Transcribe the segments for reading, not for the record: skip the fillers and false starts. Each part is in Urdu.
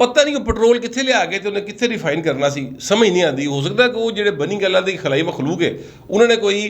پتہ نہیں وہ پٹرول کتنے لے آ گئے تو انہیں کتنے ریفائن کرنا سی سمجھ نہیں آتی. ہو سکتا ہے کہ وہ جڑے بنی گلا دی خلائی مخلوق ہے انہوں نے کوئی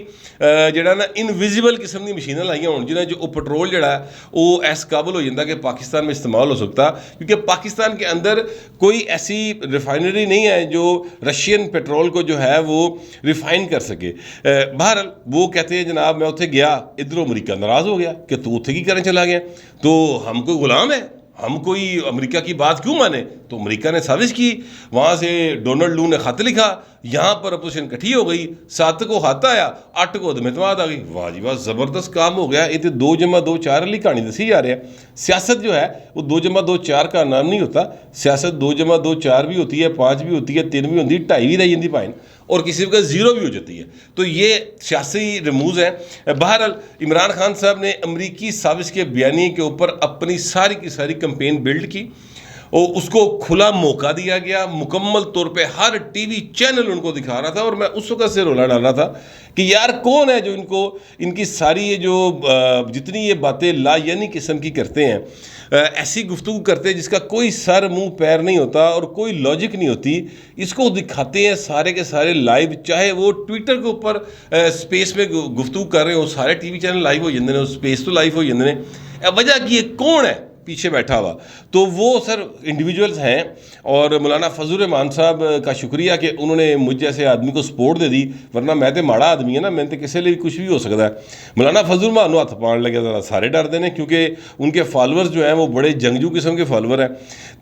جڑا نا انویزیبل قسم دی مشینیں لائیاں ہون جنہیں جو وہ پٹرول جڑا ہے وہ ایس قابل ہو جاتا کہ پاکستان میں استعمال ہو سکتا, کیونکہ پاکستان کے اندر کوئی ایسی ریفائنری نہیں ہے جو رشین پیٹرول کو جو ہے وہ ریفائن کر سکے. بہرحال وہ کہتے ہیں جناب میں اتنے گیا, ادھر امریکہ ناراض ہو گیا کہ تو اتنے کی کرنے چلا گیا, تو ہم کوئی غلام ہے, ہم کوئی امریکہ کی بات کیوں مانے. تو امریکہ نے سازش کی, وہاں سے ڈونلڈ لو نے خط لکھا, یہاں پر اپوزیشن کٹھی ہو گئی, 7 کو ہاتھ آیا, 8 کو عدم اعتماد آ گئی. واہ جی واہ, زبردست کام ہو گیا. یہ تو 2+2=4 والی کہانی دسی جا رہی ہے. سیاست جو ہے وہ 2+2=4 کا نام نہیں ہوتا, سیاست 2+2=4 بھی ہوتی ہے, 5 بھی ہوتی ہے, 3 بھی ہوتی ہے, 2.5 بھی رہ جاتی پائن, اور کسی کا 0 بھی ہو جاتی ہے. تو یہ سیاسی رموز ہے. بہرحال عمران خان صاحب نے امریکی سازش کے بیانیے کے اوپر اپنی ساری کی ساری کمپین بلڈ کی, اور اس کو کھلا موقع دیا گیا. مکمل طور پہ ہر ٹی وی چینل ان کو دکھا رہا تھا, اور میں اس وقت سے رولا ڈال رہا تھا کہ یار کون ہے جو ان کی ساری یہ جو جتنی یہ باتیں لا یعنی قسم کی کرتے ہیں, ایسی گفتگو کرتے ہیں جس کا کوئی سر منہ پیر نہیں ہوتا اور کوئی لاجک نہیں ہوتی, اس کو دکھاتے ہیں سارے کے سارے لائیو, چاہے وہ ٹویٹر کے اوپر سپیس میں گفتگو کر رہے ہو, سارے ٹی وی چینل لائیو ہو جاندے نے, سپیس تو لائیو ہو جاندے نے. وجہ کی یہ کون ہے پیچھے بیٹھا ہوا, تو وہ سر انڈیویجولز ہیں. اور مولانا فضل الرحمان صاحب کا شکریہ کہ انہوں نے مجھ جیسے آدمی کو سپورٹ دے دی, ورنہ میں تو ماڑا آدمی ہے نا, میں تو کسی لیے کچھ بھی ہو سکتا ہے. مولانا فضل الرحمان ہاتھ پان لگے ذرا سارے ڈرتے ہیں, کیونکہ ان کے فالورز جو ہیں وہ بڑے جنگجو قسم کے فالور ہیں.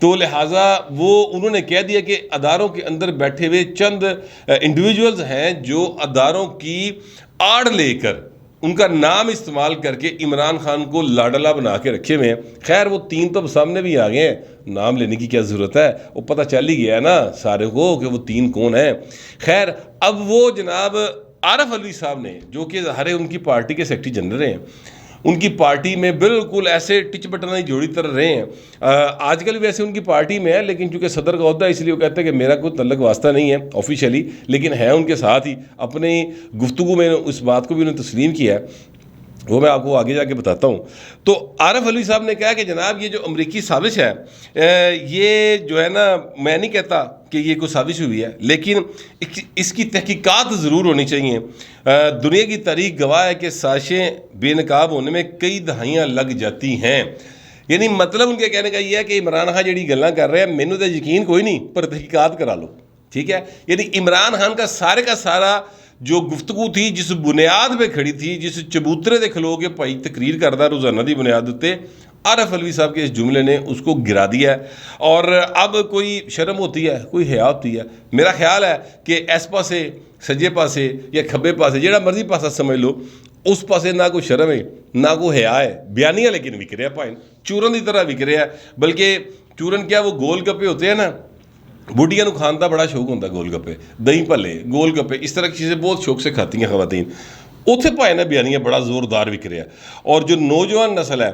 تو لہٰذا وہ انہوں نے کہہ دیا کہ اداروں کے اندر بیٹھے ہوئے چند انڈیویجولز ہیں جو اداروں کی آڑ لے کر ان کا نام استعمال کر کے عمران خان کو لاڈلا بنا کے رکھے ہوئے ہیں. خیر وہ 3 تو سامنے بھی آ گئے ہیں, نام لینے کی کیا ضرورت ہے, وہ پتہ چل ہی گیا ہے نا سارے کو کہ وہ 3 کون ہیں. خیر اب وہ جناب عارف علوی صاحب نے, جو کہ ظاہر ان کی پارٹی کے سیکرٹری جنرل ہیں, ان کی پارٹی میں بالکل ایسے ٹچ بٹن جوڑی طرح رہے ہیں. آج کل ویسے ان کی پارٹی میں ہے, لیکن چونکہ صدر کا عہدہ اس لیے وہ کہتے ہیں کہ میرا کوئی تعلق واسطہ نہیں ہے آفیشیلی, لیکن ہے ان کے ساتھ ہی. اپنی گفتگو میں اس بات کو بھی انہوں نے تسلیم کیا ہے, وہ میں آپ کو آگے جا کے بتاتا ہوں. تو عارف علوی صاحب نے کہا کہ جناب یہ جو امریکی سازش ہے یہ جو ہے نا, میں نہیں کہتا کہ یہ کوئی سازش ہوئی ہے, لیکن اس کی تحقیقات ضرور ہونی چاہیے. دنیا کی تاریخ گواہ ہے کہ سازشیں بے نقاب ہونے میں کئی دہائیاں لگ جاتی ہیں. یعنی مطلب ان کے کہنے کا یہ ہے کہ عمران خان جڑی گلاں کر رہے ہیں مینوں تو یقین کوئی نہیں, پر تحقیقات کرا لو, ٹھیک ہے. یعنی عمران خان کا سارا جو گفتگو تھی جس بنیاد پہ کھڑی تھی, جس چبوترے دے کھلو کے بھائی تقریر کردا روزانہ دی بنیاد تے, عارف علوی صاحب کے اس جملے نے اس کو گرا دیا ہے. اور اب کوئی شرم ہوتی ہے, کوئی حیا ہوتی ہے. میرا خیال ہے کہ اس پاسے سجے پاسے یا کھبے پاسے جہاں مرضی پاسا سمجھ لو, اس پاسے نہ کوئی شرم ہے نہ کوئی حیا ہے. بیانیہ لیکن وک رہا پائن, چورن کی طرح وک رہا ہے. بلکہ چورن کیا وہ گول گپے ہوتے ہیں نا, بوٹیاں نو کھان کا بڑا شوق ہوتا ہے, گول گپے, دہی پلے, گول گپے, اس طرح کی چیزیں بہت شوق سے کھاتی ہیں خواتین. اتنے پائے نا بیانیہ بڑا زوردار وک رہا ہے. اور جو نوجوان نسل ہے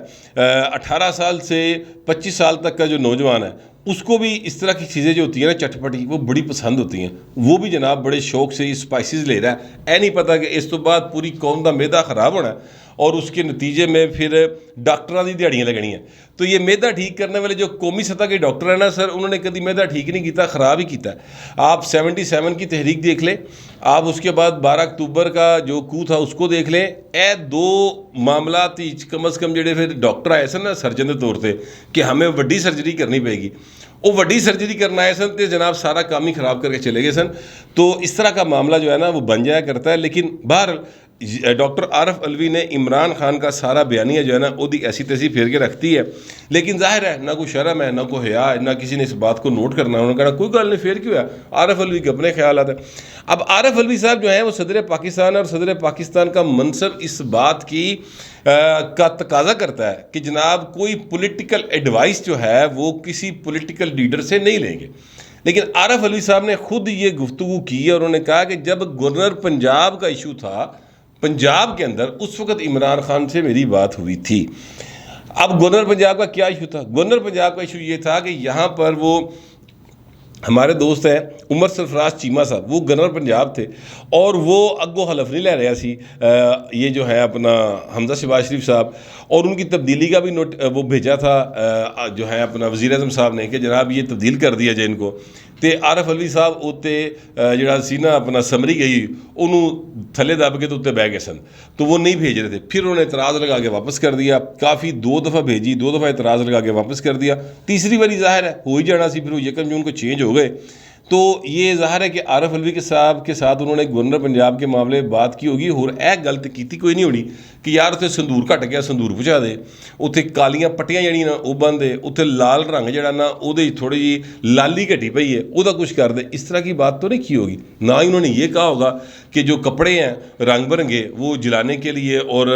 18 سال سے 25 سال تک کا جو نوجوان ہے, اس کو بھی اس طرح کی چیزیں جو ہوتی ہیں نا چٹپٹی, وہ بڑی پسند ہوتی ہیں. وہ بھی جناب بڑے شوق سے اسپائسیز لے رہا ہے. اے نہیں پتہ کہ اس تو بعد پوری قوم کا میدا خراب ہونا ہے, اور اس کے نتیجے میں پھر ڈاکٹراں دی دیہڑیاں لگنی ہیں. تو یہ میدا ٹھیک کرنے والے جو قومی سطح کے ڈاکٹر ہیں نا سر, انہوں نے کبھی میدا ٹھیک نہیں کیتا, خراب ہی کیتا ہے. آپ 77 کی تحریک دیکھ لیں, آپ اس کے بعد 12 اکتوبر کا جو کو تھا اس کو دیکھ لیں. اے 2 معاملات ہی کم از کم جڑے پھر ڈاکٹر آئے سن نا سرجن کے طور پہ کہ ہمیں وڈی سرجری کرنی پے گی, وہ وڈی سرجری کرنا آئے سن تو جناب سارا کام ہی خراب کر کے چلے گئے سن. تو اس طرح کا معاملہ جو ہے نا وہ بن جایا کرتا ہے. لیکن بہرحال ڈاکٹر عارف علوی نے عمران خان کا سارا بیانیہ جو ہے نا وہ ایسی تیسی پھیر کے رکھتی ہے. لیکن ظاہر ہے نہ کوئی شرم ہے, نہ کوئی حیا ہے, نہ کسی نے اس بات کو نوٹ کرنا. انہوں نے کہا کوئی گل نہیں, پھر کیوں ہے, عارف علوی کے اپنے خیالات ہیں. اب عارف علوی صاحب جو ہیں وہ صدر پاکستان, اور صدر پاکستان کا منصب اس بات کی کا تقاضا کرتا ہے کہ جناب کوئی پولیٹیکل ایڈوائس جو ہے وہ کسی پولیٹیکل لیڈر سے نہیں لیں گے. لیکن عارف علوی صاحب نے خود یہ گفتگو کی, اور انہوں نے کہا کہ جب گورنر پنجاب کا ایشو تھا پنجاب کے اندر, اس وقت عمران خان سے میری بات ہوئی تھی. اب گورنر پنجاب کا کیا ایشو تھا؟ گورنر پنجاب کا ایشو یہ تھا کہ یہاں پر وہ ہمارے دوست ہیں عمر سرفراز چیمہ صاحب، وہ گورنر پنجاب تھے، اور وہ اگو حلف نہیں لے رہے سی یہ جو ہے اپنا حمزہ شہباز شریف صاحب، اور ان کی تبدیلی کا بھی وہ بھیجا تھا جو ہے اپنا وزیر اعظم صاحب نے کہ جناب یہ تبدیل کر دیا جائے ان کو، تے عارف علوی صاحب اتنے جڑا سی نا اپنا سمری گئی انہوں تھلے دب کے تو اتنے بہ گئے سن، تو وہ نہیں بھیج رہے تھے، پھر انہوں نے اعتراض لگا کے واپس کر دیا، کافی 2 دفعہ بھیجی، 2 دفعہ اعتراض لگا کے واپس کر دیا، تیسری باری ظاہر ہے ہو ہی جانا سی، پھر وہ 1 جون کو چینج ہو گئے۔ تو یہ ظاہر ہے کہ عارف علوی کے ساتھ انہوں نے گورنر پنجاب کے معاملے بات کی ہوگی، اور ایک گل تو کیتی کوئی نہیں ہونی کہ یار اتنے سندور گھٹ گیا سندور پہنچا دے، اتنے کالیاں پٹیاں جڑی نا وہ بن دے، اتنے لال رنگ جڑا نا وہ تھوڑی جی لالی گھٹی پئی ہے وہ کچھ کر دے، اس طرح کی بات تو نہیں کی ہوگی، نہ ہی انہوں نے یہ کہا ہوگا کہ جو کپڑے ہیں رنگ برنگے وہ جلانے کے لیے اور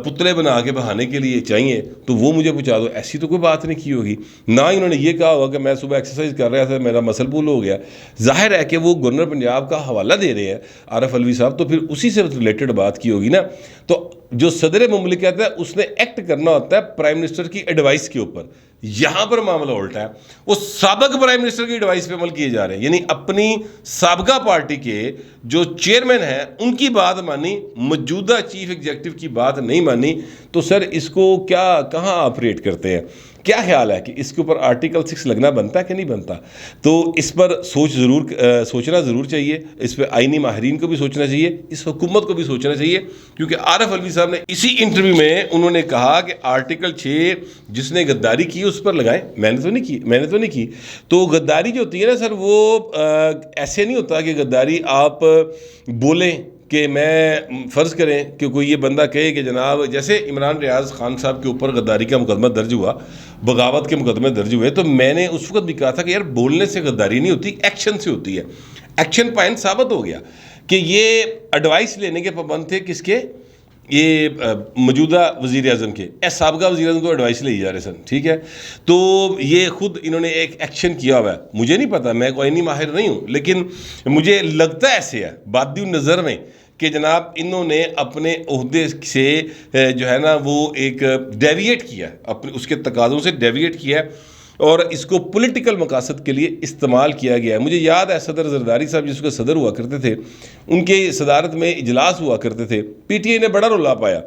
پتلے بنا کے بہانے کے لیے چاہیے تو وہ مجھے پہنچا دو، ایسی تو کوئی بات نہیں کی ہوگی، نہ ہی انہوں نے یہ کہا ہوگا کہ میں صبح ایکسرسائز کر رہا تھا میرا مسل پول ہو گیا۔ ظاہر ہے کہ وہ گورنر پنجاب کا حوالہ دے رہے ہیں عارف علوی صاحب، تو پھر اسی سے ریلیٹڈ بات کی ہوگی نا۔ تو جو صدر مملکت ہے اس نے ایکٹ کرنا ہوتا ہے پرائم منسٹر کی ایڈوائس کے اوپر، یہاں پر معاملہ الٹا ہے، وہ سابق پرائم منسٹر کی ایڈوائس پہ عمل کیے جا رہے ہیں، یعنی اپنی سابقہ پارٹی کے جو چیئرمین ہیں ان کی بات مانی، موجودہ چیف ایگزیکٹو کی بات نہیں مانی، تو سر اس کو کہاں آپریٹ کرتے ہیں؟ کیا خیال ہے کہ اس کے اوپر آرٹیکل 6 لگنا بنتا ہے کہ نہیں بنتا؟ تو اس پر سوچنا ضرور چاہیے، اس پہ آئینی ماہرین کو بھی سوچنا چاہیے، اس حکومت کو بھی سوچنا چاہیے، کیونکہ عارف علوی صاحب نے اسی انٹرویو میں انہوں نے کہا کہ آرٹیکل 6 جس نے غداری کی اس پر لگائیں، میں نے تو نہیں کی۔ تو غداری جو ہوتی ہے نا سر، وہ ایسے نہیں ہوتا کہ غداری آپ بولیں کہ میں فرض کریں کہ کوئی یہ بندہ کہے کہ جناب جیسے عمران ریاض خان صاحب کے اوپر غداری کا مقدمہ درج ہوا، بغاوت کے مقدمے درج ہوئے، تو میں نے اس وقت بھی کہا تھا کہ یار بولنے سے غداری نہیں ہوتی، ایکشن سے ہوتی ہے۔ ایکشن پوائنٹ ثابت ہو گیا کہ یہ ایڈوائس لینے کے پابند تھے، کس کے؟ یہ موجودہ وزیر اعظم کے، سابقہ وزیر اعظم کو ایڈوائس لے جا رہے سن، ٹھیک ہے؟ تو یہ خود انہوں نے ایک ایکشن کیا ہوا ہے، مجھے نہیں پتا، میں کوئی نہیں ماہر نہیں ہوں، لیکن مجھے لگتا ایسے ہے بادی نظر میں کہ جناب انہوں نے اپنے عہدے سے جو ہے نا وہ ایک ڈیویٹ کیا، اپنے اس کے تقاضوں سے ڈیویٹ کیا اور اس کو پولیٹیکل مقاصد کے لیے استعمال کیا گیا ہے۔ مجھے یاد ہے صدر زرداری صاحب جس کو صدر ہوا کرتے تھے، ان کے صدارت میں اجلاس ہوا کرتے تھے، پی ٹی آئی نے بڑا رولا پایا،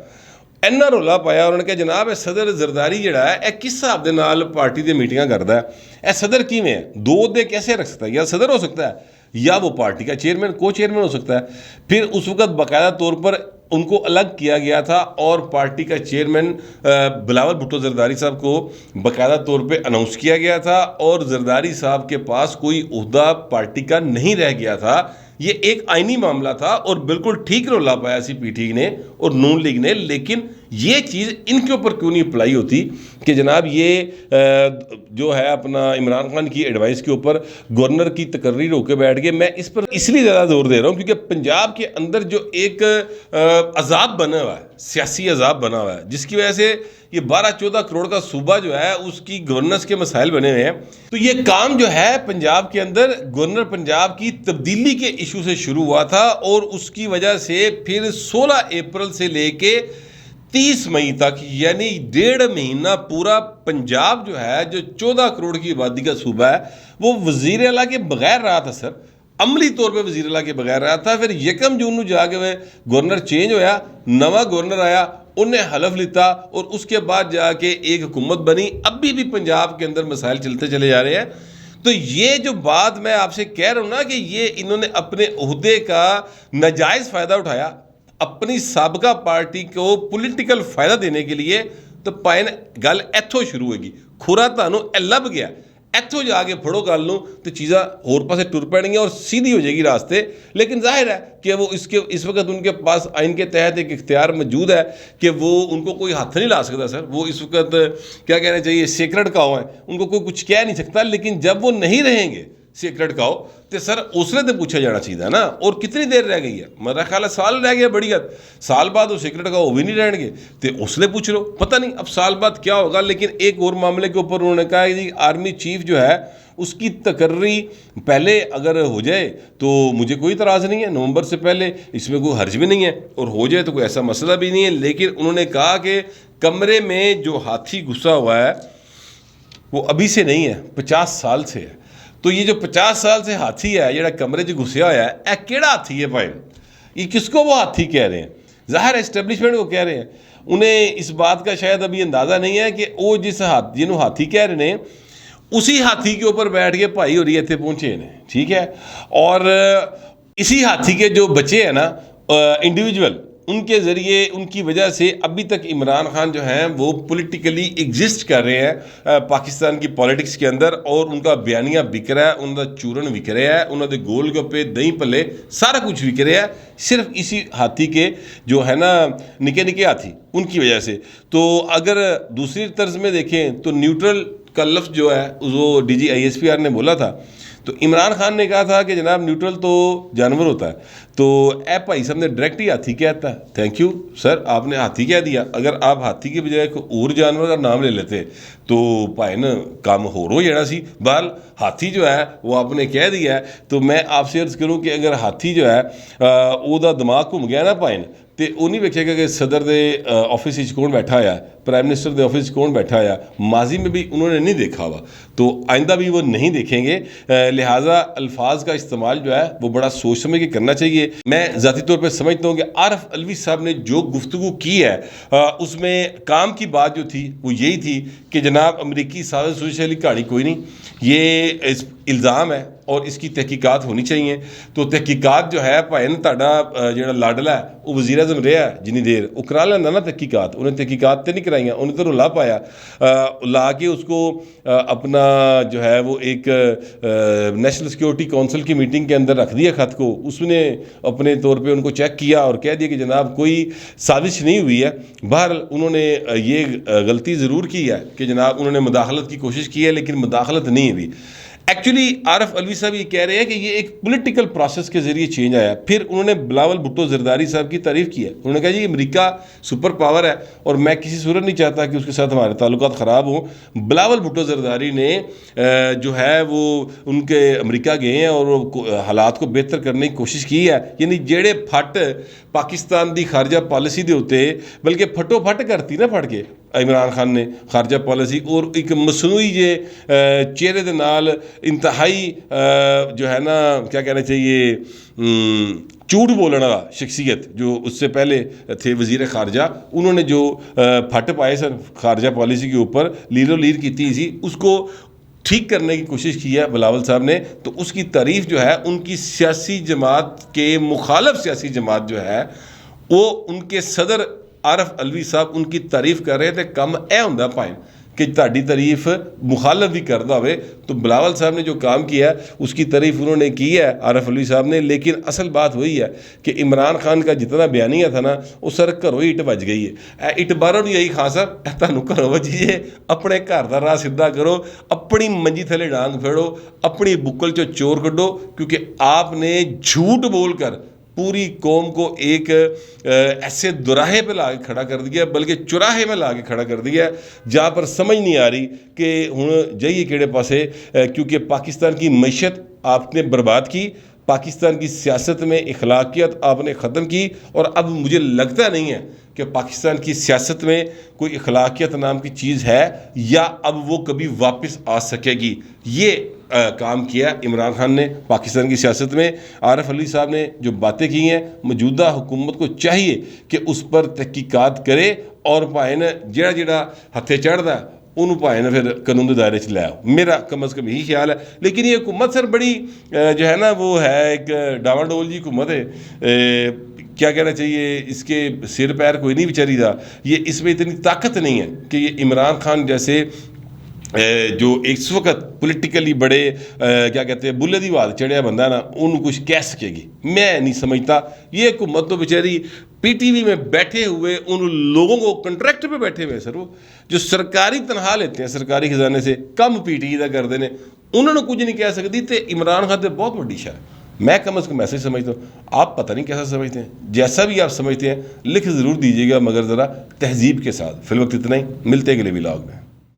اینا رولا پایا، انہوں نے کہا جناب صدر زرداری جڑا ہے اے کس حساب دے نال پارٹی دے میٹنگاں کردا ہے، اے صدر کیویں ہے، 2 عہدے کیسے رکھ سکتا ہے؟ یا صدر ہو سکتا ہے یا وہ پارٹی کا چیئرمین کو چیئرمین ہو سکتا ہے۔ پھر اس وقت باقاعدہ طور پر ان کو الگ کیا گیا تھا اور پارٹی کا چیئرمین بلاول بھٹو زرداری صاحب کو باقاعدہ طور پہ اناؤنس کیا گیا تھا، اور زرداری صاحب کے پاس کوئی عہدہ پارٹی کا نہیں رہ گیا تھا۔ یہ ایک آئینی معاملہ تھا اور بالکل ٹھیک رولا پایا سی پی ٹی آئی نے اور نون لیگ نے، لیکن یہ چیز ان کے اوپر کیوں نہیں اپلائی ہوتی کہ جناب یہ جو ہے اپنا عمران خان کی ایڈوائس کے اوپر گورنر کی تقرری رو کے بیٹھ گئے۔ میں اس پر اس لیے زیادہ زور دے رہا ہوں کیونکہ پنجاب کے اندر جو ایک عذاب بنا ہوا ہے، سیاسی عذاب بنا ہوا ہے، جس کی وجہ سے یہ 12-14 کروڑ کا صوبہ جو ہے اس کی گورننس کے مسائل بنے ہوئے ہیں، تو یہ کام جو ہے پنجاب کے اندر گورنر پنجاب کی تبدیلی کے ایشو سے شروع ہوا تھا، اور اس کی وجہ سے پھر 16 اپریل سے لے کے 30 مئی تک یعنی 1.5 مہینہ پورا پنجاب جو ہے جو 14 کروڑ کی آبادی کا صوبہ ہے وہ وزیر اعلیٰ کے بغیر رہا تھا سر، عملی طور پہ وزیر اعلیٰ کے بغیر رہا تھا۔ پھر 1 جون کو جا کے گورنر چینج ہویا، نواں گورنر آیا، انہیں حلف لیتا اور اس کے بعد جا کے ایک حکومت بنی۔ ابھی بھی پنجاب کے اندر مسائل چلتے چلے جا رہے ہیں۔ تو یہ جو بات میں آپ سے کہہ رہا ہوں نا کہ یہ انہوں نے اپنے عہدے کا ناجائز فائدہ اٹھایا اپنی سابقہ پارٹی کو پولیٹیکل فائدہ دینے کے لیے، تو پائن گل ایتھوں شروع ہوگی، کھورا تانوں اے لب گیا، ایتھوں جا کے پھڑو گل نوں تو چیزاں اور پاسے ٹر پڑیں گی اور سیدھی ہو جائے گی راستے۔ لیکن ظاہر ہے کہ وہ اس وقت ان کے پاس آئین کے تحت ایک اختیار موجود ہے کہ وہ ان کو کوئی ہاتھ نہیں لا سکتا سر، وہ اس وقت کیا کہنا چاہیے سیکرڈ کاؤ ہیں، ان کو کوئی کچھ کہہ نہیں سکتا۔ لیکن جب وہ نہیں رہیں گے سیکرڈ کاؤ تو سر اسے تو پوچھا جانا چاہیے نا، اور کتنی دیر رہ گئی ہے؟ میرا خیال ہے سال رہ گیا، بڑی حد سال بعد وہ سیکرڈ کاؤ وہ بھی نہیں رہیں گے تو اسے پوچھ لو، پتہ نہیں اب سال بعد کیا ہوگا۔ لیکن ایک اور معاملے کے اوپر انہوں نے کہا کہ آرمی چیف جو ہے اس کی تقرری پہلے اگر ہو جائے تو مجھے کوئی اعتراض نہیں ہے، نومبر سے پہلے اس میں کوئی حرج بھی نہیں ہے، اور ہو جائے تو کوئی ایسا مسئلہ بھی نہیں ہے۔ لیکن انہوں نے کہا کہ کمرے میں جو ہاتھی گھسا ہوا ہے وہ ابھی سے نہیں ہے، 50 سال سے ہے۔ تو یہ جو 50 سال سے ہاتھی ہے جڑا کمرے 'چ گھسیا ہوا ہے، اے کیڑا ہاتھی ہے بھائی؟ یہ کس کو وہ ہاتھی کہہ رہے ہیں؟ ظاہر ہے اسٹیبلشمنٹ کو کہہ رہے ہیں. انہیں اس بات کا شاید ابھی اندازہ نہیں ہے کہ وہ جس جنہوں ہاتھی کہہ رہے ہیں اسی ہاتھی کے اوپر بیٹھ کے بھائی ہوری اتنے پہنچے ہیں. ٹھیک ہے، اور اسی ہاتھی کے جو بچے ہیں نا انڈیویجول، ان کے ذریعے ان کی وجہ سے ابھی تک عمران خان جو ہیں وہ پولیٹیکلی ایگزسٹ کر رہے ہیں پاکستان کی پالیٹکس کے اندر، اور ان کا بیانیہ بک رہا ہے، ان کا چورن بک رہا ہے، انہوں نے گول گپے دہی پلے سارا کچھ بک رہا ہے صرف اسی ہاتھی کے جو ہے نا نکے نکے ہاتھی ان کی وجہ سے. تو اگر دوسری طرز میں دیکھیں تو نیوٹرل کا لفظ جو ہے وہ ڈی جی ISPR نے بولا تھا، تو عمران خان نے کہا تھا کہ جناب نیوٹرل تو جانور ہوتا ہے، تو اے بھائی صاحب نے ڈائریکٹ ہی ہاتھی کہتا ہے. تھینک یو سر، آپ نے ہاتھی کہہ دیا. اگر آپ ہاتھی کے بجائے کوئی اور جانور کا نام لے لیتے تو بھائی نا کام ہو جانا سی. بہرحال ہاتھی جو ہے وہ آپ نے کہہ دیا ہے. تو میں آپ سے عرض کروں کہ اگر ہاتھی جو ہے وہ دماغ گھوم گیا نا پائن، تو وہ نہیں ویکھے گا کہ صدر دے آفس کون بیٹھا ہوا ہے، پرائم منسٹر دے آفس کون بیٹھا ہوا ہے. ماضی میں بھی انہوں نے نہیں دیکھا ہوا، تو آئندہ بھی وہ نہیں دیکھیں گے. لہٰذا الفاظ کا استعمال جو ہے وہ بڑا سوچ سمجھ کے کرنا چاہیے. میں ذاتی طور پہ سمجھتا ہوں کہ عارف علوی صاحب نے جو گفتگو کی ہے اس میں کام کی بات جو تھی وہ یہی تھی کہ جناب امریکی سازش سوزش والی کہانی کوئی نہیں، یہ الزام ہے اور اس کی تحقیقات ہونی چاہیے. تو تحقیقات جو ہے بھائی تہاڈا جڑا لاڈلا ہے وہ وزیر اعظم رہا ہے جنی دیر، وہ کرا لینا نا تحقیقات. انہیں تحقیقات تو نہیں کرائیاں، انہیں تو رولا پایا، لا کے اس کو اپنا جو ہے وہ ایک نیشنل سیکورٹی کونسل کی میٹنگ کے اندر رکھ دیا خط کو. اس نے اپنے طور پہ ان کو چیک کیا اور کہہ دیا کہ جناب کوئی سازش نہیں ہوئی ہے. بہرحال انہوں نے یہ غلطی ضرور کی ہے کہ جناب انہوں نے مداخلت کی کوشش کی ہے لیکن مداخلت نہیں ہوئی. ایکچولی عارف علوی صاحب یہ کہہ رہے ہیں کہ یہ ایک پولیٹیکل پروسیس کے ذریعے چینج آیا. پھر انہوں نے بلاول بھٹو زرداری صاحب کی تعریف کی ہے. انہوں نے کہا جی امریکہ سپر پاور ہے اور میں کسی صورت نہیں چاہتا کہ اس کے ساتھ ہمارے تعلقات خراب ہوں. بلاول بھٹو زرداری نے جو ہے وہ ان کے امریکہ گئے ہیں اور حالات کو بہتر کرنے کی کوشش کی ہے. یعنی جڑے پھٹ پاکستان دی خارجہ پالیسی دے ہوتے بلکہ پھٹو پھٹ کرتی نا پھٹ کے عمران خان نے خارجہ پالیسی، اور ایک مصنوعی چہرے دے نال انتہائی جو ہے نا کیا کہنا چاہیے جھوٹ بولنے والا شخصیت جو اس سے پہلے تھے وزیر خارجہ، انہوں نے جو پھٹ پائے سن خارجہ پالیسی کے اوپر لیلو لیر کی تھی، اس کو ٹھیک کرنے کی کوشش کی ہے بلاول صاحب نے. تو اس کی تعریف جو ہے ان کی سیاسی جماعت کے مخالف سیاسی جماعت جو ہے وہ ان کے صدر عارف علوی صاحب ان کی تعریف کر رہے تھے. کم اے ہوندا پائن کہ تہاڈی تعریف مخالف بھی کردا ہوئے. تو بلاول صاحب نے جو کام کیا اس کی تعریف انہوں نے کی ہے عارف علوی صاحب نے. لیکن اصل بات وہی ہے کہ عمران خان کا جتنا بیانیہ تھا نا وہ سر گھروں ہی اٹ بج گئی ہے. اٹ باہروں نہیں آئی خان صاحب، تمہیں گھروں بجی ہے. اپنے گھر کا راہ سیدھا کرو، اپنی منجی تھلے ڈانگ پھیڑو، اپنی بکل چو چور کڈو، کیونکہ آپ نے جھوٹ بول کر پوری قوم کو ایک ایسے دوراہے پہ لا کے کھڑا کر دیا، بلکہ چوراہے میں لا کے کھڑا کر دیا جہاں پر سمجھ نہیں آ رہی کہ ہوں جائیے کیڑے پاسے. کیونکہ پاکستان کی معیشت آپ نے برباد کی، پاکستان کی سیاست میں اخلاقیات آپ نے ختم کی، اور اب مجھے لگتا نہیں ہے کہ پاکستان کی سیاست میں کوئی اخلاقیات نام کی چیز ہے یا اب وہ کبھی واپس آ سکے گی. یہ کام کیا عمران خان نے پاکستان کی سیاست میں. عارف علوی صاحب نے جو باتیں کی ہیں، موجودہ حکومت کو چاہیے کہ اس پر تحقیقات کرے اور بھائی نے جڑا ہتھے چڑھدا ہے انہوں پائے نا پھر قانون کے دائرے چ لے آؤ. میرا کم از کم یہی خیال ہے. لیکن یہ حکومت سر بڑی جو ہے نا وہ ہے ایک ڈاواں ڈول جی حکومت ہے. کیا کہنا چاہیے، اس کے سر پیر کوئی نہیں بیچاری دا. یہ اس میں اتنی طاقت نہیں ہے کہ یہ عمران خان جیسے جو اس وقت پولیٹیکلی بڑے کیا کہتے ہیں بلے دی بات چڑھیا بندہ نا انہوں کچھ کہہ سکے گی. میں نہیں سمجھتا. یہ حکومت تو بیچاری پی ٹی وی میں بیٹھے ہوئے ان لوگوں کو کنٹریکٹ پہ بیٹھے ہوئے سر، وہ جو سرکاری تنخواہ لیتے ہیں سرکاری خزانے سے، کم پی ٹی وی دا کرتے ہیں، انہوں نے کچھ نہیں کہہ سکتی. تو عمران خان تو بہت بڑی شاہ ہے. میں کم از کم ایسے ہی سمجھتا ہوں. آپ پتہ نہیں کیسا سمجھتے ہیں، جیسا بھی آپ سمجھتے ہیں لکھ ضرور دیجیے گا، مگر ذرا تہذیب کے ساتھ. فی الوقت اتنا ہی، ملتے ہیں اگلے ولاگ میں.